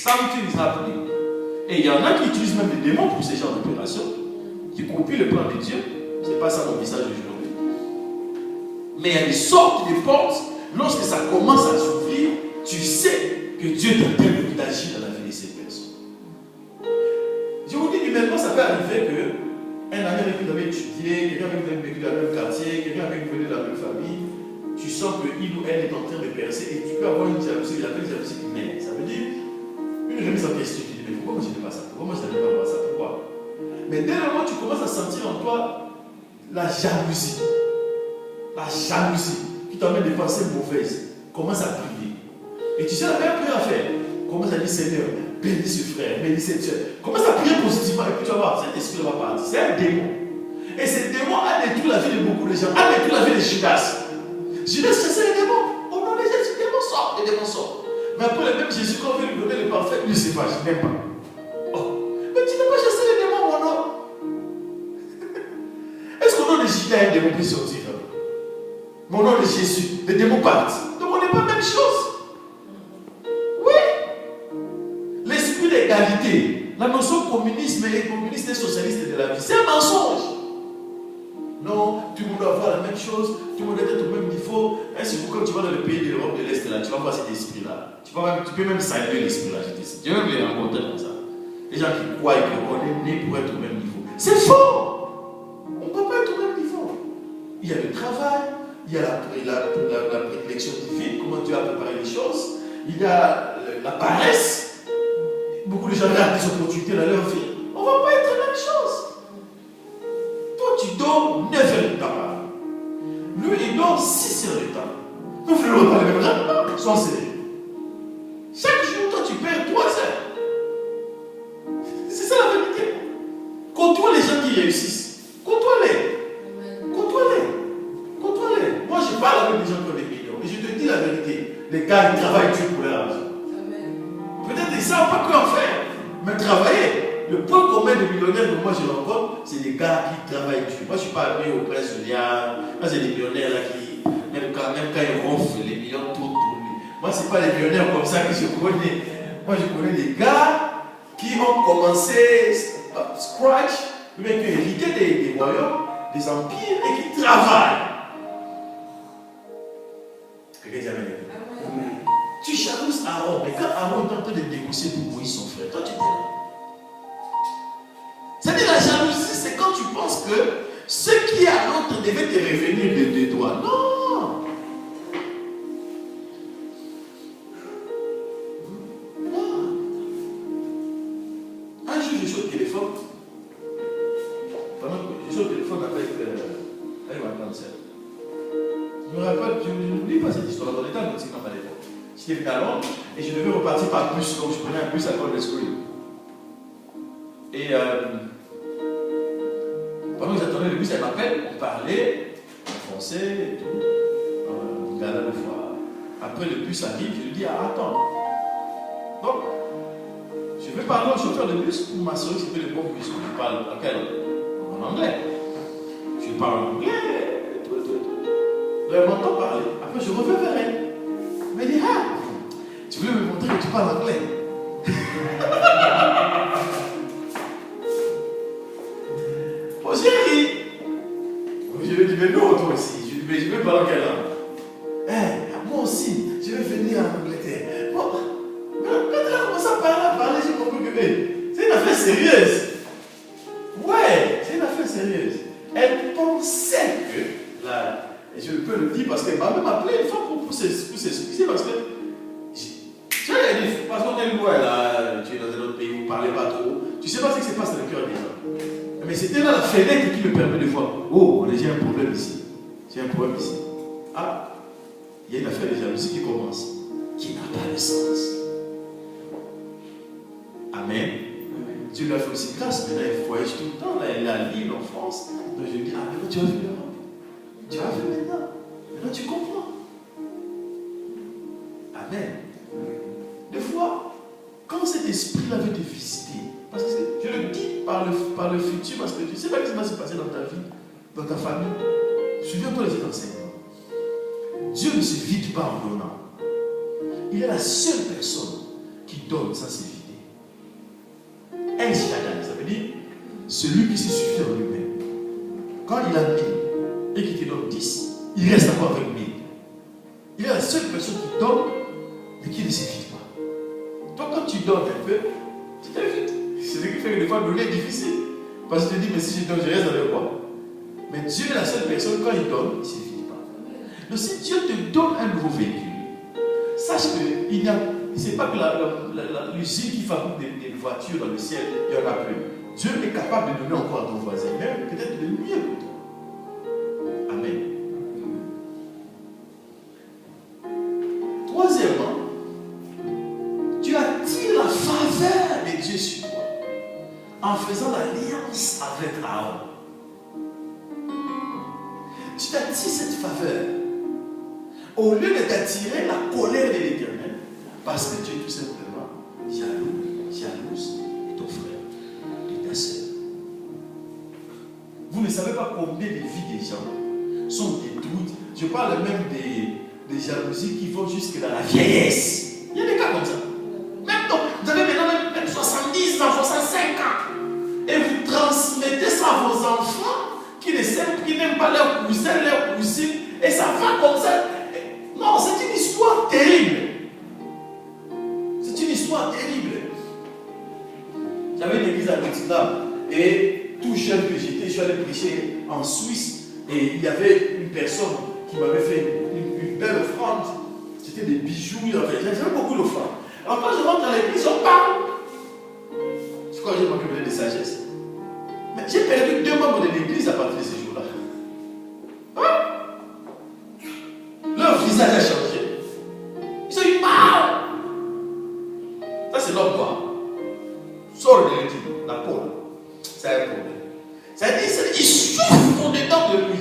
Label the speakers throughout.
Speaker 1: Something is happening. Et il y en a qui utilisent même des démons pour ces genres d'opérations, qui copient le plan de Dieu. Ce n'est pas ça mon message aujourd'hui. Mais il y a des sortes de portes, lorsque ça commence à s'ouvrir, tu sais que Dieu est en train d'agir dans la vie de ces personnes. Je vous dis, humainement, ça peut arriver qu'un ami avec qui vous avez étudié, quelqu'un avec qui vous avez vécu dans le même quartier, quelqu'un avec qui vous venez de la même famille, tu sens qu'il ou elle est en train de percer et tu peux avoir une jalousie, il appelle jalousie humaine. Ça veut dire une remise en question. Tu dis, mais pourquoi moi je n'ai pas ça? Pourquoi moi je n'arrive pas à voir ça? Pourquoi? Mais dès le moment où tu commences à sentir en toi la jalousie qui t'emmène des pensées mauvaises, commence à prier. Et tu sais la meilleure prière à faire. Commence à dire, Seigneur, bénis ce frère, bénis cette soeur. Commence à prier positivement et puis tu vas voir, cet esprit va partir. C'est un démon. Et ce démon a détruit la vie de beaucoup de gens, a détruit la vie de Judas. Judas chassait les démons. Au nom de Jésus, les démons sortent, les démons sortent. Mais après le même Jésus, quand on veut lui donner le parfait, lui c'est pas, je n'aime pas. Oh, mais tu n'as pas chassé les démons, mon nom. Est-ce qu'au nom de Jésus, il y a un démon qui sortir? Mon nom de Jésus, les démons partent. Donc on n'est pas la même chose. Oui. L'esprit d'égalité, la notion communisme et socialiste de la vie, c'est un mensonge. Non, tout le monde doit avoir la même chose, tout le monde doit être au même niveau. C'est pourquoi quand tu vas dans le pays de l'Europe de l'Est, là, tu vas voir cet esprit-là. Tu peux même saluer l'esprit-là. Je vais même les rencontrer comme ça. Les gens qui croient qu'on est né pour être au même niveau. C'est faux. On ne peut pas être au même niveau. Il y a le travail, il y a la prédilection divine, comment Dieu a préparé les choses. Il y a la paresse. Beaucoup de gens regardent des opportunités dans leur vie. On ne va pas être la même chose. Tu dors 9 heures de temps. Lui, il dort 6 heures de temps. Nous ne voulons pas les mêmes gens. Sois sérieux. Chaque jour, toi, tu perds 3 heures. C'est ça la vérité. Côtoie les gens qui réussissent. Côtoie-les. Côtoie-les. Côtoie-les. Moi, je parle avec des gens qui ont des millions. Et je te dis la vérité. Les gars, ils travaillent dur pour leur argent. Peut-être qu'ils ne savent pas quoi faire. Mais travailler. Le point commun des millionnaires que moi je rencontre, c'est des gars qui travaillent dur. Moi je ne suis pas venu au prince Julien. Moi c'est des millionnaires là qui, même quand ils ronflent, les millions tournent pour lui. Moi ce n'est pas les millionnaires comme ça que je connais. Moi je connais des gars qui ont commencé scratch, mais qui ont hérité des royaumes, des empires et qui travaillent. Quelqu'un dit amen. Tu jalouses Aaron, mais quand Aaron est en train de négocier pour Moïse son frère, toi tu es là. C'est-à-dire la jalousie, c'est quand tu penses que ce qui est à l'autre devait te revenir de toi. Non. Un jour, je suis au téléphone. Pendant que je suis au téléphone avec ma grande sœur. Je me rappelle, je n'oublie pas cette histoire. Dans les temps de petit à l'époque. J'étais venu à Londres et je devais repartir par bus, donc je prenais un bus à Golden Spring. Et pendant que j'attendais le bus, elle m'appelle, on parlait en français et tout. On regardait le fois. Après le bus arrive, je lui dis attends. Donc, je vais parler au chauffeur de bus pour m'assurer que c'était le bon bus. Je parle en quelle langue? En anglais. Je parle en anglais, tout. Elle m'entend parler. Après, je reviens vers elle. Elle me dit tu voulais me montrer que tu parles anglais? J'ai ri. Je lui ai dit, mais non, toi aussi. Je lui ai dit, mais je veux parler en quelle langue? Moi aussi, je vais venir en Angleterre. Bon, quand elle a commencé à parler, j'ai compris que c'est une affaire sérieuse. Ouais, c'est une affaire sérieuse. Elle pensait que, là, et je peux le dire parce qu'elle m'a même appelé une fois pour s'excuser parce que, tu vois, elle dit, parce qu'on est loin là, tu es dans un autre pays, vous ne parlez pas trop, tu ne sais pas ce qui se passe dans le cœur des gens. Mais c'était là la fenêtre qui me permet de voir. Oh, j'ai un problème ici. J'ai un problème ici. Ah, il y a une affaire de jalousie qui commence, qui n'a pas de sens. Amen. Dieu lui a fait aussi grâce. Maintenant, il voyage tout le temps. Là, elle est à Lille, en France. Donc, je lui dis, maintenant, tu as vu l'Europe. Tu as vu maintenant. Maintenant, tu comprends. Amen. Des fois, quand cet esprit-là veut te visiter, parce que je le dis par le futur, parce que tu ne sais pas ce qui va se passer dans ta vie, dans ta famille. Souviens-toi de cet enseignement. Dieu ne se vide pas en donnant. Il est la seule personne qui qui donne sans s'éviter. Un Shaddai, ça veut dire celui qui se suffit en lui-même. Quand il a 1000 et qu'il te donne 10, il reste encore avec 1000. Il est la seule personne qui donne et qui ne s'évite pas. Donc quand tu donnes un peu, tu t'évites. C'est ce qui fait que des fois donner est difficile. Parce que tu te dis, mais si je donne, je reste avec quoi? Mais Dieu est la seule personne, quand il donne, il ne s'évite pas. Donc si Dieu te donne un nouveau véhicule, sache que il n'y a, c'est pas que l'usine qui fabrique des voitures dans le ciel, il n'y en a plus. Dieu est capable de donner encore à ton voisin, même peut-être de mieux que toi. Amen. Troisièmement, tu attires la faveur de Dieu sur toi en faisant l'alliance avec Aaron. Tu t'attires cette faveur au lieu de t'attirer la colère de l'Éternel, parce que tu es tout simplement jalouse de ton frère, de ta soeur. Vous ne savez pas combien de vies des gens sont détruites. Je parle même des jalousies qui vont jusque dans la vieillesse. Il y a des cas comme ça. Même donc, vous avez maintenant même 70 ans, 65 ans. Et vous transmettez ça à vos enfants qui n'aiment pas leurs cousins, leurs cousines. Et ça va comme ça. Non, c'est une histoire terrible. C'est une histoire terrible. J'avais une église à Rotterdam. Et tout jeune que j'étais, je suis allé prêcher en Suisse. Et il y avait une personne qui m'avait fait une belle offrande. C'était des bijoux. J'avais beaucoup d'offrandes. Alors quand je rentre dans l'église, on parle. Je crois que j'ai manqué de sagesse. Mais j'ai perdu 2 membres de l'église à partir de ces jours-là. Hein? Leur visage a changé. Ils ont eu mal. Ça, c'est l'homme quoi. Sors de l'église, la peau. C'est un problème. C'est-à-dire, il souffre au-dedans de lui.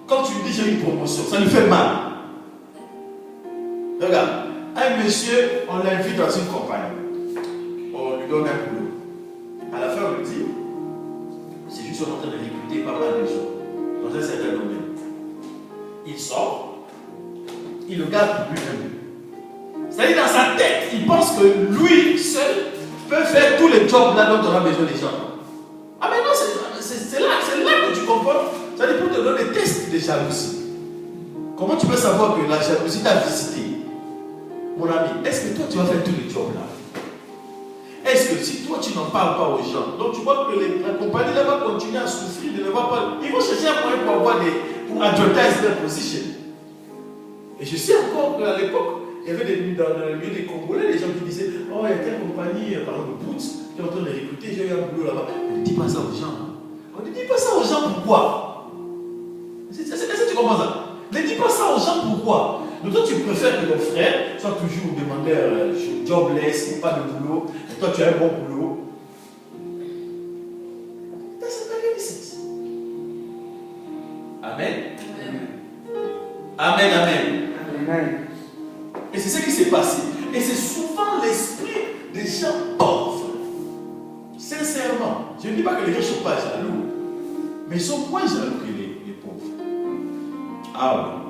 Speaker 1: Quand tu lui dis j'ai une promotion, ça lui fait mal. Regarde, un monsieur, on l'invite dans une compagnie. On lui donne un boulot. À la fin, on lui dit, c'est juste qu'on est en train de recruter pas mal de gens dans un certain domaine. Il sort, il le garde pour lui-même. C'est-à-dire, dans sa tête, il pense que lui seul peut faire tous les jobs là dont on a besoin des gens. Ah mais non, c'est là que tu comprends. C'est-à-dire pour te donner des tests de jalousie. Comment tu peux savoir que la jalousie t'a visité? Mon ami, est-ce que toi tu vas faire tous les jobs là? Est-ce que si toi tu n'en parles pas aux gens, donc tu vois que la compagnie là va continuer à souffrir de ne voir pas. Ils vont chercher un moyen pour advertise their position. Et je sais encore qu'à l'époque, il y avait dans le milieu des Congolais, des gens qui disaient, oh, il y a telle compagnie, par exemple Boots, qui est en train de recruter, j'ai eu un boulot là-bas. Ne dis pas ça aux gens. On ne dit pas ça aux gens, pourquoi? Est-ce que tu comprends ça? Ne dis pas ça aux gens, pourquoi? Donc toi tu préfères que ton frère soit toujours demandeur, jobless, pas de boulot, et toi tu as un bon boulot. That's not making sense. Amen. Amen, amen. Amen. Et c'est ce qui s'est passé. Et c'est souvent l'esprit des gens pauvres. Sincèrement, je ne dis pas que les gens ne sont pas jaloux, mais ils sont moins jaloux que les pauvres. Ah oui.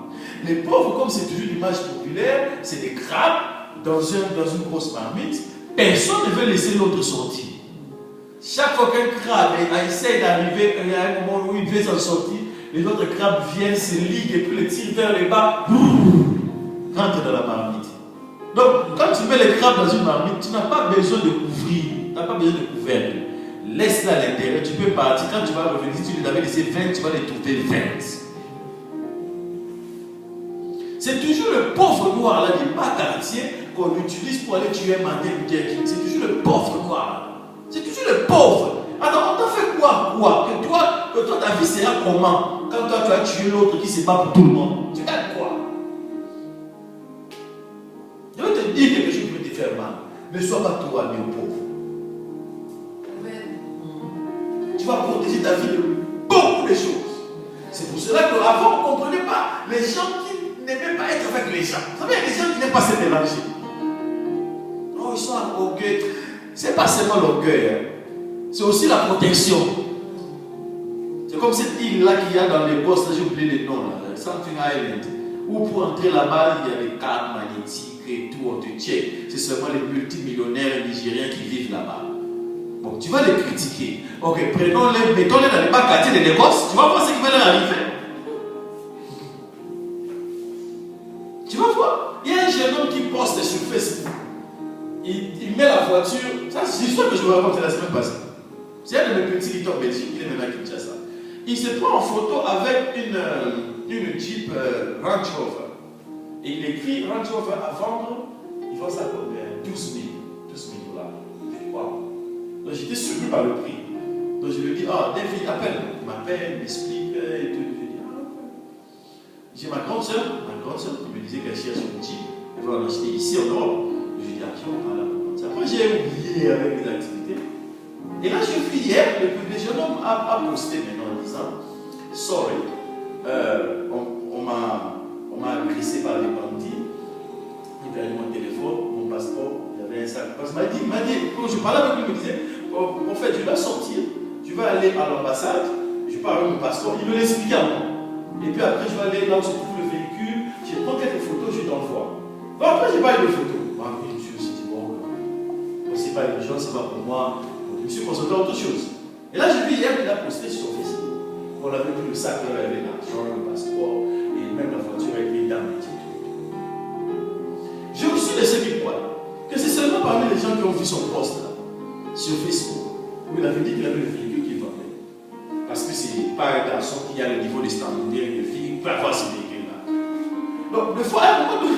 Speaker 1: Les pauvres, comme c'est toujours l'image populaire, c'est des crabes dans une grosse marmite. Personne ne veut laisser l'autre sortir. Chaque fois qu'un crabe essaie d'arriver à un moment où il veut s'en sortir, les autres crabes viennent, se liguent et puis les tirent vers le bas, rentrent dans la marmite. Donc, quand tu mets les crabes dans une marmite, tu n'as pas besoin de couvrir, tu n'as pas besoin de couvercle. Laisse-les à l'intérieur, tu peux partir. Quand tu vas revenir, si tu les avais laissés 20, tu vas les trouver 20. C'est toujours le pauvre noir là, des bas quartiers qu'on utilise pour aller tuer Martin Luther King. C'est toujours le pauvre noir. C'est toujours le pauvre. Alors, on t'a fait quoi? Que toi, ta vie sera comment? Quand toi, tu as tué l'autre qui se bat pour tout le monde. Tu gagnes quoi? Je vais te dire quelque chose qui peut te faire mal. Ne sois pas trop ami aux pauvres. Tu vas protéger ta vie de beaucoup de choses. C'est pour cela qu'avant, on ne comprenait pas les gens qui n'aimaient pas être avec les gens. Vous savez, il y a des gens qui n'aiment pas se mélanger. Oh, ils sont orgueilleux. Ce n'est pas seulement l'orgueil, hein. C'est aussi la protection. C'est comme cette île-là qu'il y a dans les bosses, j'ai oublié les noms, là, Something Island, où pour entrer là-bas, il y a des cartes magnétiques. et tout, on te check. C'est seulement les multimillionnaires nigériens qui vivent là-bas. Bon, tu vas les critiquer. Ok, prenons-les, mettons-les dans les bas quartiers des Lagos. Tu vas voir ce qui va leur arriver. Tu vas voir. Il y a un jeune homme qui poste sur Facebook. Il met la voiture. Ça, c'est l'histoire que je vous raconte la semaine passée. C'est un de mes petits qui est en Belgique. Il est maintenant à Kinshasa. Il se prend en photo avec une Jeep Range Rover. Et il écrit Range Rover à vendre. Il vend ça comme 12 000 dollars. Wow. Donc j'étais surpris par le prix. Donc je lui dis, David, appelle. Il m'appelle, il m'explique et tout. Je lui dis, j'ai ma grande soeur qui me disait qu'elle cherche une Jeep. Elle va l'acheter ici en Europe. Je lui dis, on va là pour ça. Après j'ai oublié avec les activités. Et là, je vis hier, le jeune homme a posté maintenant en disant, sorry, on m'a agressé par les bandits. Il m'a donné mon téléphone, mon passeport, il y avait un sac. Parce qu'il m'a dit, quand je parlais avec lui, il me disait, en fait, je vais sortir, je vais aller à l'ambassade, je parle avec mon passeport, il me l'expliquait à moi. Et puis après, je vais aller là où se trouve le véhicule, je prends quelques photos, je t'envoie. Bon, après, j'ai pas eu de photos. Moi, bien sûr, je dis, bon, c'est pas urgent, c'est pas pour moi. Je me suis concentré à autre chose. Et là, j'ai vu hier qu'il a posté sur Facebook. On avait vu le sac, il avait l'argent, le passeport, et même la voiture avec les dames. J'ai reçu des semi-poils. Que c'est seulement parmi les gens qui ont vu son post là, sur Facebook, où il avait dit qu'il avait le véhicule qu'il vendait. Parce que c'est pas un garçon qui a le niveau de standard, une fille qui peut avoir ce véhicule-là. Donc, des fois, à un moment donné,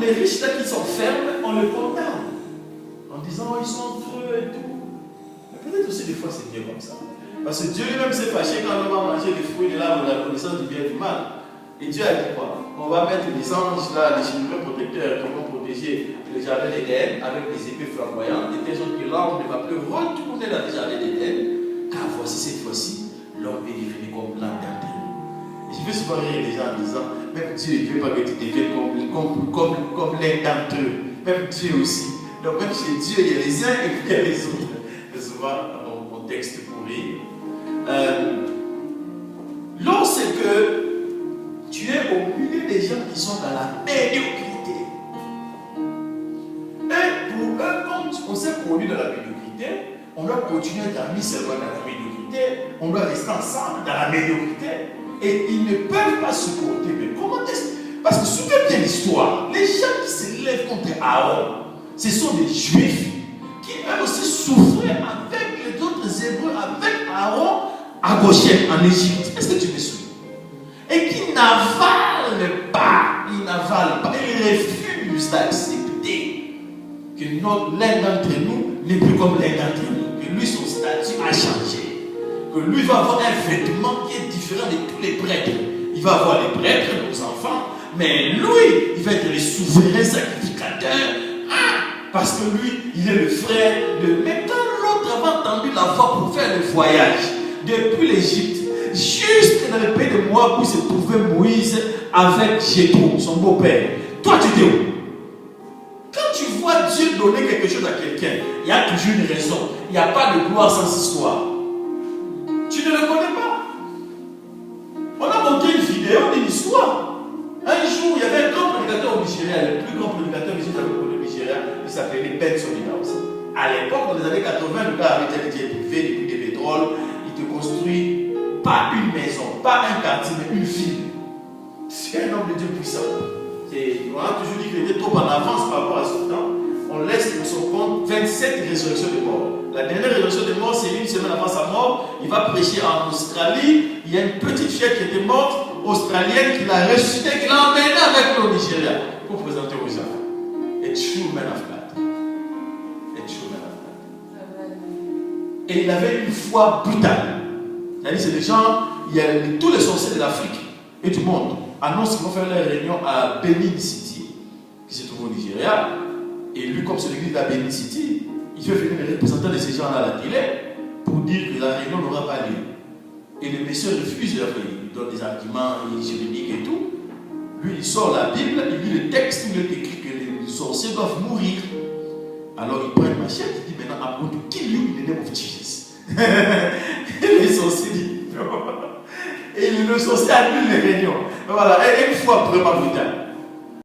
Speaker 1: les riches là qui sont fermes, on les condamne. En disant, ils sont entre eux et tout. Mais peut-être aussi des fois c'est mieux comme ça. Parce que Dieu lui-même s'est fâché quand on va manger les fruits de l'arbre de la connaissance du bien et du mal. Et Dieu a dit quoi? On va mettre les anges là, les chirurgiens protecteurs qui vont protéger le jardin d'Éden avec des épées flamboyantes, et telle sorte que l'homme ne va plus retourner dans le jardin d'Éden, car voici cette fois-ci, l'homme est devenu comme l'un d'entre eux. Et je fais souvent rire les gens en disant, même Dieu ne veut pas que tu deviennes comme l'un d'entre eux. Même Dieu aussi. Donc même chez Dieu, il y a les uns et puis il y a les autres. C'est souvent mon texte pour rire. Lorsque tu es au milieu des gens qui sont dans la médiocrité, et pour eux, comme on s'est conduit dans la médiocrité, on doit continuer d'amis seulement dans la médiocrité, on doit rester ensemble dans la médiocrité, et ils ne peuvent pas supporter. Mais comment est-ce? Parce que souvenez bien l'histoire, les gens qui se lèvent contre Aaron, ce sont des Juifs qui eux aussi souffraient avec les autres Hébreux, avec Aaron à Goshen, en Égypte. Est-ce que tu me suis? Et qui n'avalent pas, ils refusent d'accepter que l'un d'entre nous n'est plus comme l'un d'entre nous, que lui son statut a changé, que lui va avoir un vêtement qui est différent de tous les prêtres. Il va avoir les prêtres, nos enfants, mais lui, il va être le souverain sacrificateur. Parce que lui, il est le frère de... Mais quand l'autre avait entendu la voix pour faire le voyage depuis l'Égypte, juste dans le pays de Moab où se trouvait Moïse avec Jéthro, son beau-père, toi tu étais où? Quand tu vois Dieu donner quelque chose à quelqu'un, il y a toujours une raison. Il n'y a pas de gloire sans histoire. Tu ne le connais pas. On a montré une vidéo d'une histoire. Un jour, il y avait un grand prédicateur au Nigeria, le plus grand prédicateur que j'ai jamais connu au Nigeria, il s'appelait Benson House. À l'époque, dans les années 80, le gars avait été privé des prix de pétrole, il te construit pas une maison, pas un quartier, mais une ville. C'est un homme de Dieu puissant. On a toujours dit qu'il était trop en avance par rapport à son temps. On laisse pour son compte 27 résurrections de morts. La dernière résurrection de mort, c'est une semaine avant sa mort. Il va prêcher en Australie. Il y a une petite fille qui était morte, australienne, qui l'a ressuscitée, qui l'a emmenée avec le Nigeria pour présenter aux gens. A true man of God. A true man of God. Et il avait une foi brutale. C'est-à-dire, c'est des gens, il y a tous les sorciers de l'Afrique et du monde annoncent qu'ils vont faire leur réunion à Benin City, qui se trouve au Nigeria. Et lui, comme c'est l'église de Benin City, il fait venir les représentants de ces gens-là à la télé pour dire que la réunion n'aura pas lieu. Et le monsieur refuse leur réunion. Il donne des arguments juridiques et tout. Lui, il sort la Bible, il lit le texte où il est écrit que les sorciers doivent mourir. Alors il prend une machette, il dit maintenant, I'm going to kill you in the name of Jesus. Et les sorciers disent non. Et le sorcier annule les réunions. Voilà, une fois vraiment brutale.